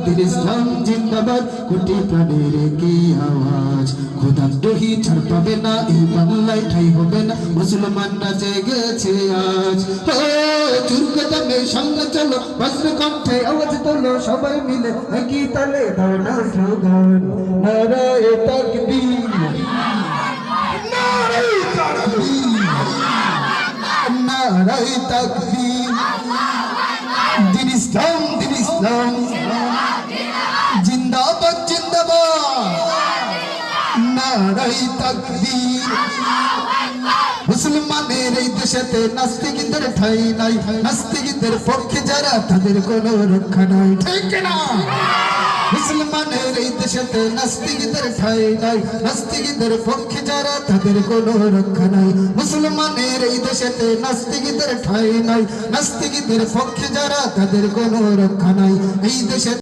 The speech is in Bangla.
দিন ইসলাম জিন্দাবাদ, কোটি প্রাণের কি আওয়াজ। খোদার দহি ছাড় পাবে না, এই বাংলায় ঠাই হবে না, মুসলমানরা জেগেছে আজ। ও চুরকে দামে সামনে চলো, বজ্র কণ্ঠে আওয়াজ তোলো, সবাই মিলে একই তালে দাও না স্লোগান, নারায়ে তাকবীর, নারায়ে তাকবীর, নারায়ে তাকবীর। দিন ইসলাম জিন্দাবাদ জিন্দাবাদ, নারায়ে তাকবীর। মুসলমানের এই দেশেতে নাস্তিকদের ঠাঁই নাই, নাস্তিকদের পক্ষে যারা তাদের কোনো রক্ষা নাই, ঠিক না? মুসলমানের এই দেশেতে নাস্তিকদের ঠাঁই নাই, নাস্তিকদের পক্ষে যারা তাদের কোনো রক্ষা নাই। মুসলমানের এই দেশেতে নাস্তিকদের ঠাঁই নাই, নাস্তিকদের পক্ষে যারা তাদের কোনো রক্ষা নাই। এই দেশে